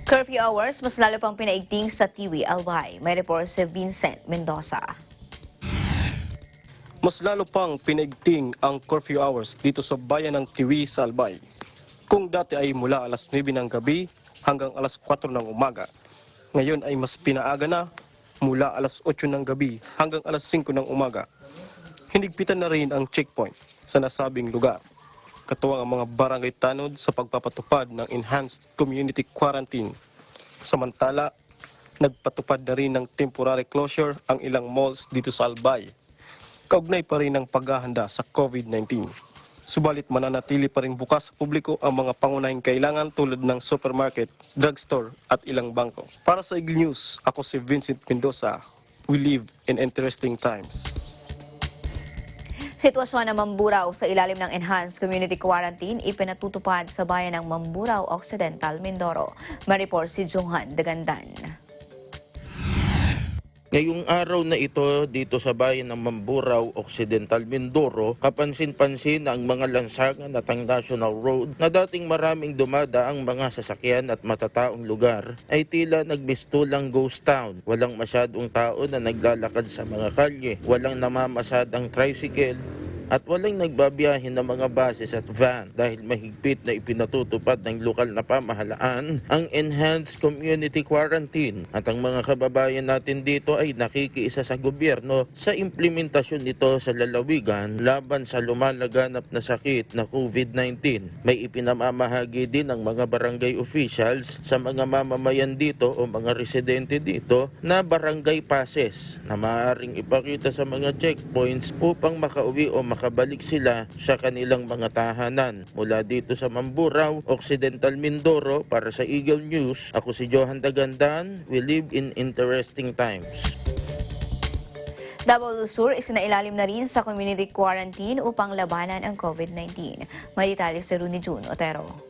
Curfew hours mas lalo pang pinaigting sa Tiwi, Albay. May report si Vincent Mendoza. Mas lalo pang pinaigting ang curfew hours dito sa bayan ng Tiwi sa Albay. Kung dati ay mula alas 9 ng gabi hanggang alas 4 ng umaga, ngayon ay mas pinaaga na mula alas 8 ng gabi hanggang alas 5 ng umaga. Hinigpitan na rin ang checkpoint sa nasabing lugar, katuwang ang mga barangay tanod sa pagpapatupad ng enhanced community quarantine. Samantala, nagpatupad na rin ng temporary closure ang ilang malls dito sa Albay. Kaugnay pa rin ang paghahanda sa COVID-19. Subalit mananatili pa rin bukas sa publiko ang mga pangunahing kailangan tulad ng supermarket, drugstore at ilang bangko. Para sa Eagle News, ako si Vincent Mendoza. We live in interesting times. Sitwasyon ng Mamburao sa ilalim ng Enhanced Community Quarantine ipinatutupad sa bayan ng Mamburao Occidental, Mindoro. May report si Johan Dagandan. Ngayong araw na ito dito sa bayan ng Mamburao Occidental, Mindoro, kapansin-pansin na ang mga lansangan at ang National Road na dating maraming dumadaang mga sasakyan at matataong lugar ay tila nagmistulang ghost town. Walang masyadong tao na naglalakad sa mga kalye, walang namamasad ang tricycle, at walang nagbabiyahe ng mga buses at van dahil mahigpit na ipinatutupad ng lokal na pamahalaan ang Enhanced Community Quarantine. At ang mga kababayan natin dito ay nakikiisa sa gobyerno sa implementasyon nito sa lalawigan laban sa lumalaganap na sakit na COVID-19. May ipinamamahagi din ng mga barangay officials sa mga mamamayan dito o mga residente dito na barangay passes na maaaring ipakita sa mga checkpoints upang makauwi o makabalik sila sa kanilang mga tahanan. Mula dito sa Mamburao, Occidental Mindoro, para sa Eagle News, ako si Johan Dagandan. We live in interesting times. Davao del Sur isinailalim na rin sa community quarantine upang labanan ang COVID-19. May detalye si Rooney June Otero.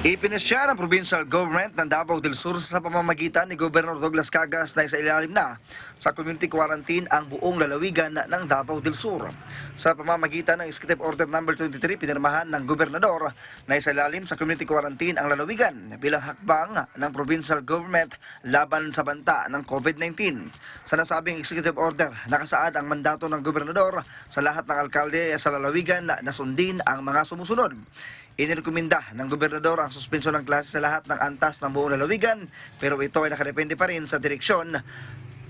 Ipinasya ng provincial government ng Davao del Sur sa pamamagitan ni Gobernador Douglas Cagas na isailalim na sa community quarantine ang buong lalawigan ng Davao del Sur. Sa pamamagitan ng Executive Order No. 23, pinirmahan ng Gobernador na isailalim sa community quarantine ang lalawigan bilang hakbang ng provincial government laban sa banta ng COVID-19. Sa nasabing Executive Order, nakasaad ang mandato ng Gobernador sa lahat ng alkalde sa lalawigan na sundin ang mga sumusunod. Inirekomenda ng Gobernador ang suspensyon ng klase sa lahat ng antas ng buong lalawigan, pero ito ay nakadepende pa rin sa direksyon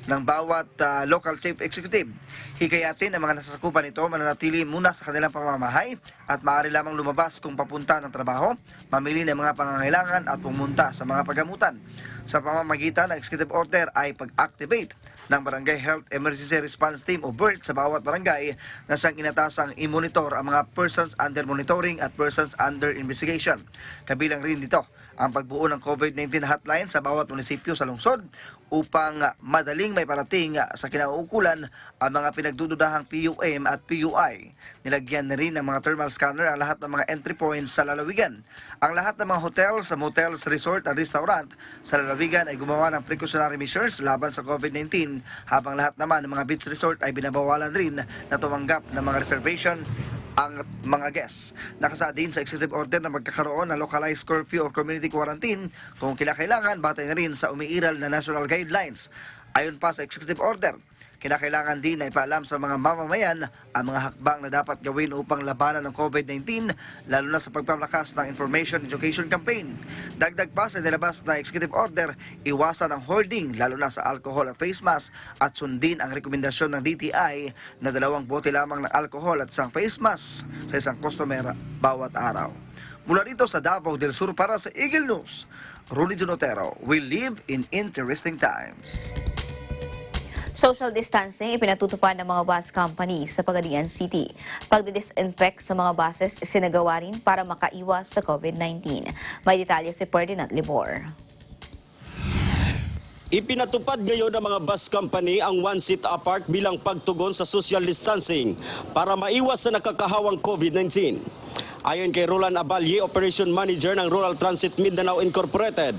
ng bawat local chief executive. Hikayatin ang mga nasasakupan nito mananatili muna sa kanilang pamamahay at maaari lamang lumabas kung papunta ng trabaho, mamili ng mga pangangailangan at pumunta sa mga pagamutan. Sa pamamagitan ng executive order ay pag-activate ng Barangay Health Emergency Response Team o BERT sa bawat barangay na siyang inatasang i-monitor ang mga persons under monitoring at persons under investigation. Kabilang rin dito ang pagbuo ng COVID-19 hotline sa bawat munisipyo sa lungsod upang madaling may parating sa kinauukulan ang mga pinagdududahang PUM at PUI. Nilagyan na rin ng mga thermal scanner ang lahat ng mga entry points sa lalawigan. Ang lahat ng mga hotels, motels, resort at restaurant sa lalawigan ay gumawa ng precautionary measures laban sa COVID-19 habang lahat naman ng mga beach resort ay binabawalan rin na tumanggap ng mga reservation ang mga guests. Nakasaad din sa executive order na magkakaroon ng localized curfew or community quarantine kung kinakailangan batay na rin sa umiiral na national guidelines. Ayon pa sa executive order, kinakailangan din na ipaalam sa mga mamamayan ang mga hakbang na dapat gawin upang labanan ng COVID-19, lalo na sa pagpapalakas ng information education campaign. Dagdag pa sa nilabas na executive order, iwasan ang hoarding, lalo na sa alcohol at face mask, at sundin ang rekomendasyon ng DTI na 2 bote lamang ng alcohol at isang face mask sa isang customer bawat araw. Mula dito sa Davao del Sur para sa Eagle News, Rooney Junotero, we live in interesting times. Social distancing ipinatutupad ng mga bus companies sa Pagadian City. Pagdidisinfect sa mga buses sinagawa rin para makaiwas sa COVID-19. May detalye si Ferdinand Libor. Ipinatupad ngayon ng mga bus company ang 1 seat apart bilang pagtugon sa social distancing para maiwas sa nakakahawang COVID-19. Ayon kay Roland Abalye, Operation Manager ng Rural Transit Mindanao Incorporated,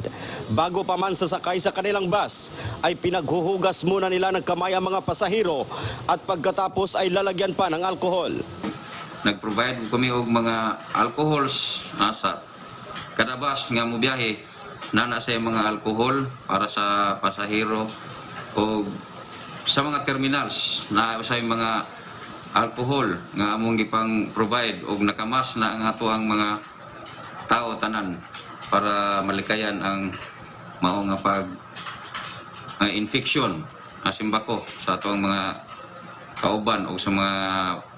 bago pa man sasakay sa kanilang bus, ay pinaghuhugas muna nila ng kamay ang mga pasahero at pagkatapos ay lalagyan pa ng alkohol. Nag-provide kami og mga alcohols sa kada bus nga mobiyahe na nasa mga alcohol para sa pasahero o sa mga terminals na sa mga alcohol nga among gipang provide og nakamas na ang ato ang mga tao tanan para malikayan ang mao nga pag infection asimbako sa ato ang mga kauban o sa mga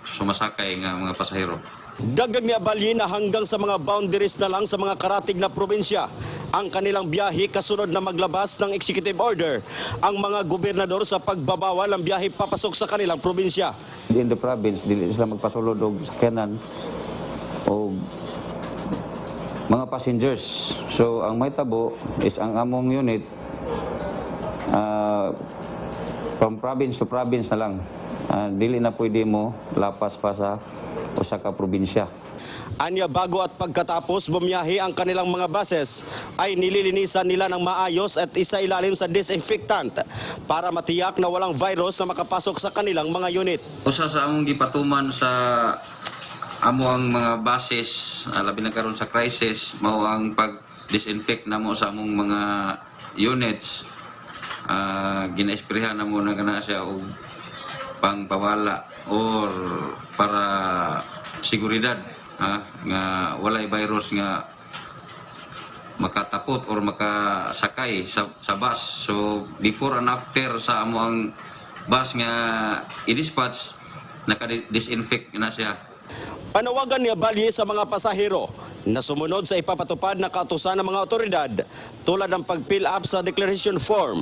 sumasakay nga mga pasahero. Dagdag ni Abalye na hanggang sa mga boundaries na lang sa mga karatig na probinsya ang kanilang biyahe kasunod na maglabas ng executive order ang mga gobernador sa pagbabawal ng biyahe papasok sa kanilang probinsya. In the province, dili sila magpasulod og sakyanan o mga passengers. So ang may tabo is ang among unit from province to province na lang. Dili na pwede mo lapas pa sa usa ka probinsya. Anya bago at pagkatapos bumiyahe ang kanilang mga buses ay nililinisan nila ng maayos at isailalim sa disinfectant para matiyak na walang virus na makapasok sa kanilang mga unit. Usa sa among gipatuman sa amo ang mga buses labi na karon sa crisis mao ang pag-disinfect namo sa among mga units. Ginaesprehan namo na kana siya og pangpawala or para seguridad nga walay virus nga makatapot or makasakay sa bus. So before and after sa amo ang bus nga i-dispatch naka-disinfect na siya. Panawagan ni Abalye sa mga pasahero na sumunod sa ipapatupad na kautusan ng mga otoridad tulad ng pag-fill up sa declaration form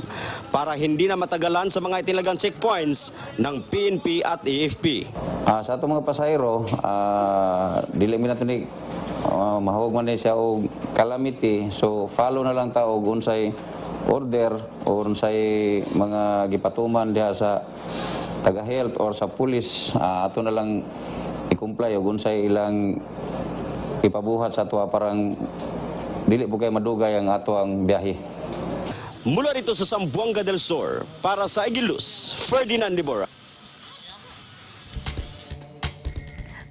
para hindi na matagalan sa mga itilagang checkpoints ng PNP at AFP. Sa atong mga pasahero, dili mi nato ni mahawag man siya og calamity, so follow na lang ta og unsay order o unsay mga gipatuman diha sa taga-health or sa pulis, ato na lang i-comply ug unsay ilang ipabuhat sa ato parang dili po kay madugay ang ato ang biyahe. Mula rito sa Zamboanga del Sur, para sa Igilus, Ferdinand Dibora.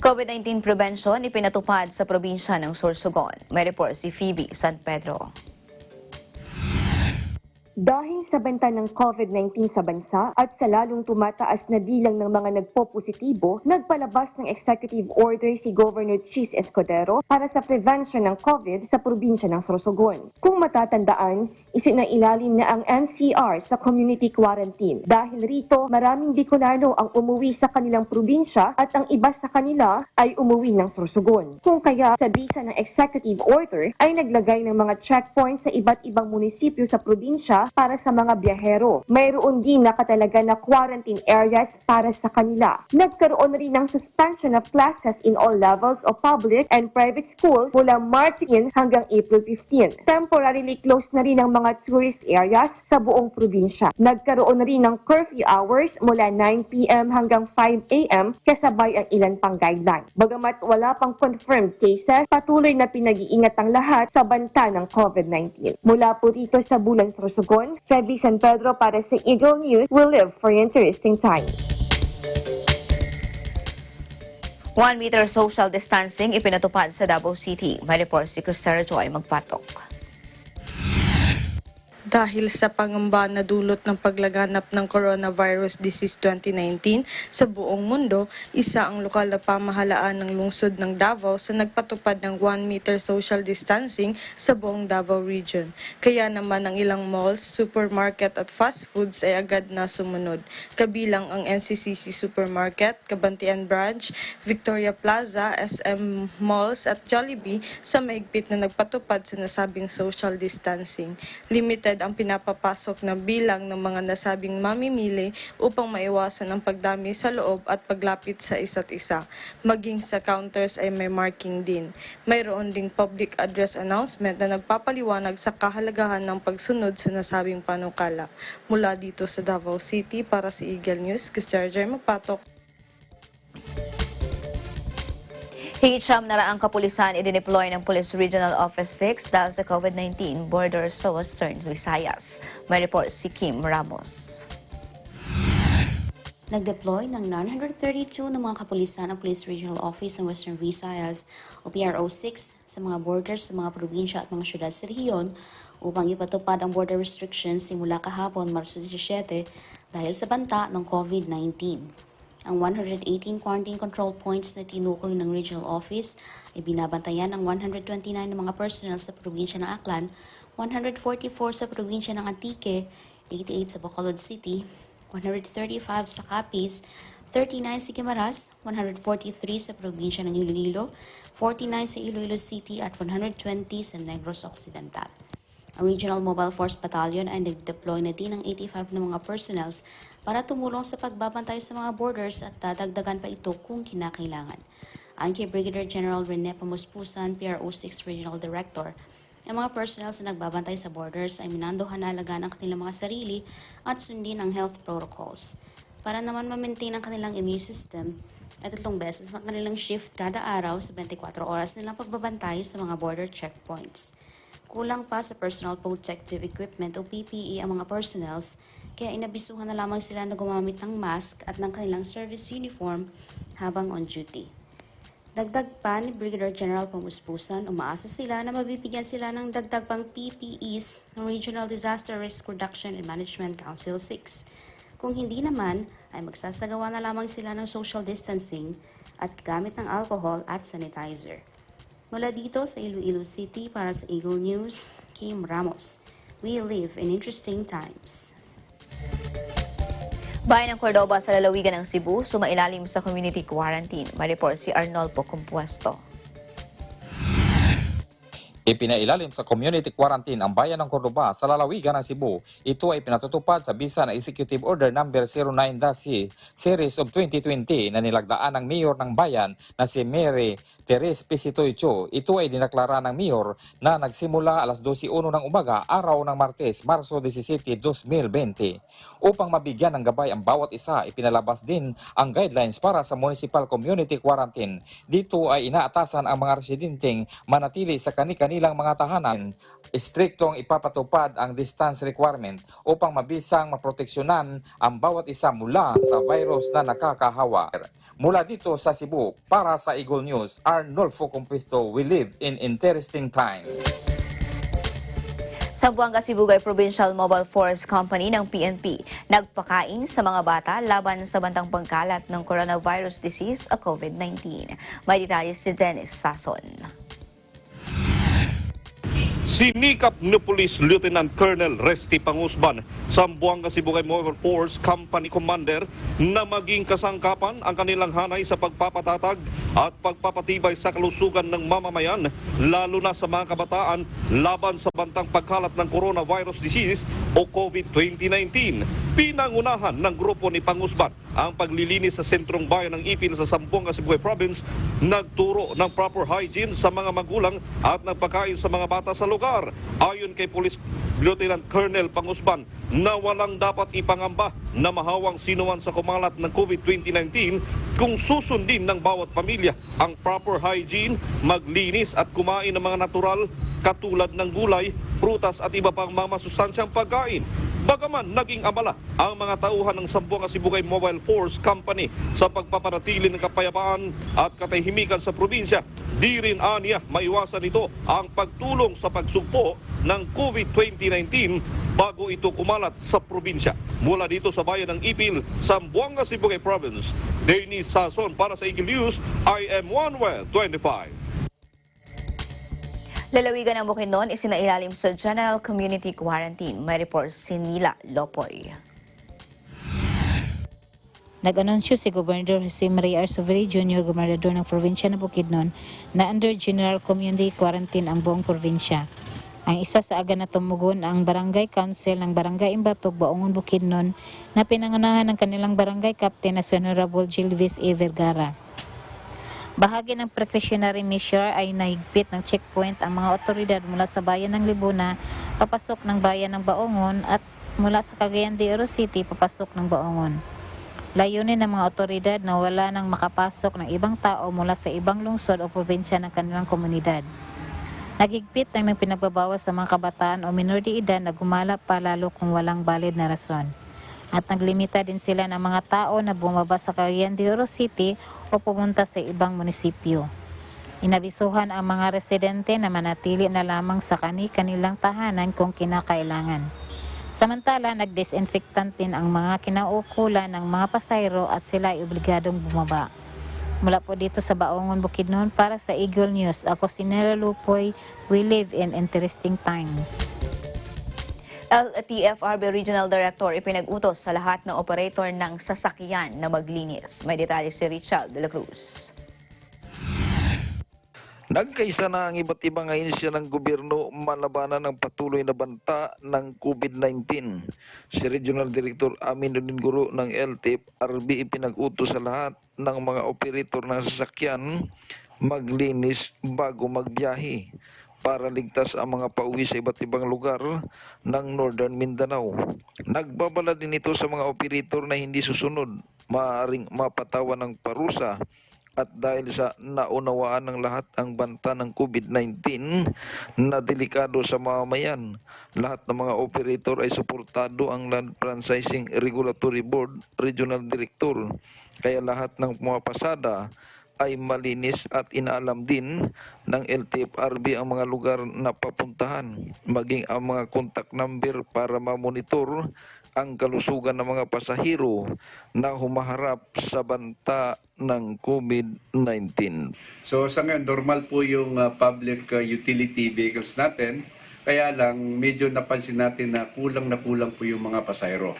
COVID-19 prevention ipinatupad sa probinsya ng Sorsogon. May report si Phoebe San Pedro. Dahil sa banta ng COVID-19 sa bansa at sa lalong tumataas na bilang ng mga nagpo-positibo, nagpalabas ng executive order si Governor Chis Escudero para sa prevention ng COVID sa probinsya ng Sorsogon. Kung matatandaan, isinailalim na ang NCR sa community quarantine. Dahil rito, maraming Bicolano ang umuwi sa kanilang probinsya at ang iba sa kanila ay umuwi ng Sorsogon. Kung kaya sa bisa ng executive order ay naglagay ng mga checkpoints sa iba't ibang munisipyo sa probinsya para sa mga biyahero. Mayroon din nakatalaga na quarantine areas para sa kanila. Nagkaroon rin ng suspension of classes in all levels of public and private schools mula March 10 hanggang April 15. Temporarily closed na rin ang mga tourist areas sa buong probinsya. Nagkaroon rin ng curfew hours mula 9 p.m. hanggang 5 a.m. kasabay ang ilan pang guideline. Bagamat wala pang confirmed cases, patuloy na pinag-iingat ang lahat sa banta ng COVID-19. Mula po dito sa Bulan Sorsogon, Feby San Pedro para sa Eagle News. We'll live for interesting times. 1 meter social distancing ipinatupad sa Davao City. May report si Christara Joy Magpatok. Dahil sa pangamba na dulot ng paglaganap ng coronavirus disease 2019 sa buong mundo, isa ang lokal na pamahalaan ng lungsod ng Davao sa nagpatupad ng 1 meter social distancing sa buong Davao region. Kaya naman ang ilang malls, supermarket at fast foods ay agad na sumunod. Kabilang ang NCCC Supermarket, Cabantian Branch, Victoria Plaza, SM Malls at Jollibee sa maigpit na nagpatupad sa nasabing social distancing. Limited ang pinapapasok na bilang ng mga nasabing mamimili upang maiwasan ang pagdami sa loob at paglapit sa isa't isa. Maging sa counters ay may marking din. Mayroon ding public address announcement na nagpapaliwanag sa kahalagahan ng pagsunod sa nasabing panukala. Mula dito sa Davao City para sa Eagle News, Christara Joy Magpatok. Higit siyam na raang kapulisan idineploy ng Police Regional Office 6 dahil sa COVID-19 borders sa Western Visayas. May report si Kim Ramos. Nag-deploy ng 932 ng mga kapulisan ng Police Regional Office ng Western Visayas o PRO6 sa mga borders sa mga probinsya at mga syudad sa rehiyon upang ipatupad ang border restrictions simula kahapon Marso 17 dahil sa banta ng COVID-19. Ang 118 quarantine control points na tinukoy ng Regional Office ay binabantayan ng 129 ng mga personnel sa probinsya ng Aklan, 144 sa probinsya ng Antique, 88 sa Bacolod City, 135 sa Capiz, 39 sa Guimaras, 143 sa probinsya ng Iloilo, 49 sa Iloilo City at 120 sa Negros Occidental. Ang Regional Mobile Force Battalion ay nag-deploy na din ng 85 na mga personnels para tumulong sa pagbabantay sa mga borders at dadagdagan pa ito kung kinakailangan. Ayon kay Brigadier General Rene Pamuspusan, PRO6 Regional Director, ang mga personnel na nagbabantay sa borders ay minandohan na alagaan ang kanilang mga sarili at sundin ang health protocols. Para naman ma-maintain ang kanilang immune system, at 3 beses ang kanilang shift kada araw sa 24 oras nilang pagbabantay sa mga border checkpoints. Kulang pa sa personal protective equipment o PPE ang mga personnels, kaya inabisuhan na lamang sila na gumamit ng mask at ng kanilang service uniform habang on duty. Dagdag pa ni Brigadier General Pamuspusan, umaasa sila na mabibigyan sila ng dagdag pang PPEs ng Regional Disaster Risk Reduction and Management Council 6. Kung hindi naman, ay magsasagawa na lamang sila ng social distancing at gamit ng alcohol at sanitizer. Mula dito sa Iloilo City para sa Eagle News, Kim Ramos. We live in interesting times. Bayan ng Cordova sa lalawigan ng Cebu, sumailalim sa community quarantine. May report si Arnolpo Compuesto. Ipinailalim sa community quarantine ang bayan ng Cordova sa lalawigan ng Cebu. Ito ay pinatutupad sa bisa ng Executive Order No. 09-C Series of 2020 na nilagdaan ng mayor ng bayan na si Mary Teres Pisitoycho. Ito ay dinaklara ng mayor na nagsimula alas 12:01 ng umaga araw ng Martes, Marso 17, 2020. Upang mabigyan ng gabay ang bawat isa, ipinalabas din ang guidelines para sa municipal community quarantine. Dito ay inaatasan ang mga residenteng manatili sa kanilang mga tahanan. Istriktong ipapatupad ang distance requirement upang mabisang maproteksyonan ang bawat isa mula sa virus na nakakahawa. Mula dito sa Cebu, para sa Eagle News, Arnolfo Compuesto, we live in interesting times. Zamboanga Sibugay Provincial Mobile Force Company ng PNP nagpakain sa mga bata laban sa bantang pagkalat ng coronavirus disease o COVID-19. May detalye si Dennis Sason. Sinikap ni Police Lieutenant Colonel Resty Pangusban, Zamboanga Sibugay Mobile Force Company Commander, na maging kasangkapan ang kanilang hanay sa pagpapatatag at pagpapatibay sa kalusugan ng mamamayan, lalo na sa mga kabataan laban sa bantang pagkalat ng coronavirus disease o COVID-2019. Pinangunahan ng grupo ni Pangusban ang paglilinis sa sentrong bayan ng Ipil sa Zamboanga Sibugay Province, nagturo ng proper hygiene sa mga magulang at nagpakain sa mga bata sa lugar. Ayon kay Police Lieutenant Colonel Pangusban, na walang dapat ipangamba na mahawang sinuman sa kumalat ng COVID-2019 kung susundin ng bawat pamilya ang proper hygiene, maglinis at kumain ng mga natural katulad ng gulay, prutas at iba pang mga masustansyang pagkain. Bagaman naging abala ang mga tauhan ng Zamboanga Sibugay Mobile Force Company sa pagpapanatili ng kapayapaan at katahimikan sa probinsya, di rin aniya maiwasan ito ang pagtulong sa pagsugpo ng COVID-2019 bago ito kumalat sa probinsya. Mula dito sa bayan ng Ipil, Zamboanga Sibugay Province, Dennis Sason para sa Eagle News, IM 112. Lalawigan ng Bukidnon isinailalim sa General Community Quarantine. May report si Nila Lopoy. Nag-anunsyo si Gobernador Jose Maria Arzoberi Jr., Gobernador ng Probinsya ng Bukidnon, na under General Community Quarantine ang buong probinsya. Ang isa sa aga na tumugon ang Barangay Council ng Barangay Imbatog, Baongon, Bukidnon, na pinangunahan ng kanilang Barangay Captain na si Honorable Gilvis A. Vergara. Bahagi ng precautionary measure ay nahigpit ng checkpoint ang mga otoridad mula sa bayan ng Libuna, papasok ng bayan ng Baongon at mula sa Cagayan de Oro City, papasok ng Baongon. Layunin ng mga otoridad na wala nang makapasok ng ibang tao mula sa ibang lungsod o probinsya ng kanilang komunidad. Naghigpit ng pinagbabawas sa mga kabataan o minor de edad na gumala pa lalo kung walang valid na rason. At naglimita din sila ng mga tao na bumaba sa Cagayan de Oro City o pumunta sa ibang munisipyo. Inabisuhan ang mga residente na manatili na lamang sa kanilang tahanan kung kinakailangan. Samantala, nag-disinfectant din ang mga kinaukulan ng mga pasahero at sila ay obligadong bumaba. Mula po dito sa Baongon, Bukidnon, para sa Eagle News, ako si Nela Lupoy. We live in interesting times. LTFRB Regional Director ipinag-utos sa lahat ng operator ng sasakyan na maglinis. May detalye si Richard de la Cruz. Nagkaisa na ang iba't ibang ahensya ng gobyerno malabanan ng patuloy na banta ng COVID-19. Si Regional Director Aminuddin Guro ng LTFRB ipinag-utos sa lahat ng mga operator ng sasakyan maglinis bago magbiyahe para ligtas ang mga pauwi sa iba't ibang lugar ng Northern Mindanao. Nagbabala din ito sa mga operator na hindi susunod, maaaring mapatawan ng parusa at dahil sa naunawaan ng lahat ang banta ng COVID-19 na delikado sa mamamayan. Lahat ng mga operator ay suportado ang Land Franchising Regulatory Board Regional Director. Kaya lahat ng mga pasada ay malinis at inaalam din ng LTFRB ang mga lugar na papuntahan, maging ang mga contact number para ma-monitor ang kalusugan ng mga pasahero na humaharap sa banta ng COVID-19. So sa ngayon, normal po yung public utility vehicles natin, kaya lang medyo napansin natin na kulang po yung mga pasahero.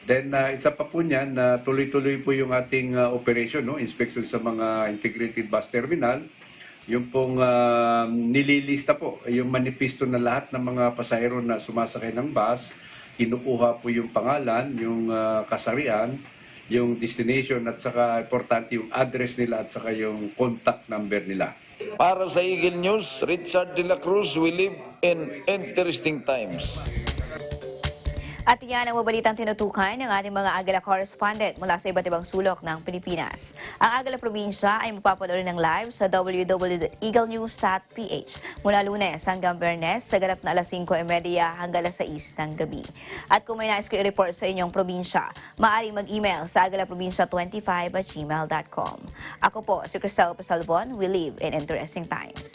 Then isa pa po niyan na tuloy-tuloy po yung ating operation, inspection sa mga integrated bus terminal yung pong nililista po, yung manifesto na lahat ng mga pasahero na sumasakay ng bus, kinukuha po yung pangalan, yung kasarian, yung destination at saka importante yung address nila at saka yung contact number nila. Para sa Eagle News, Richard de la Cruz, we live in interesting times. At yan ang mabalitang tinutukan ng ating mga Agila correspondent mula sa iba't ibang sulok ng Pilipinas. Ang Agila Probinsya ay mapapanood ng live sa www.eaglenews.ph mula Lunes hanggang Biyernes sa ganap na alas 5:30 hanggang alas 6 ng gabi. At kung may nais ko i-report sa inyong probinsya, maaari mag-email sa agilaprobinsya25@gmail.com. Ako po si Cristel Pasalbon. We live in interesting times.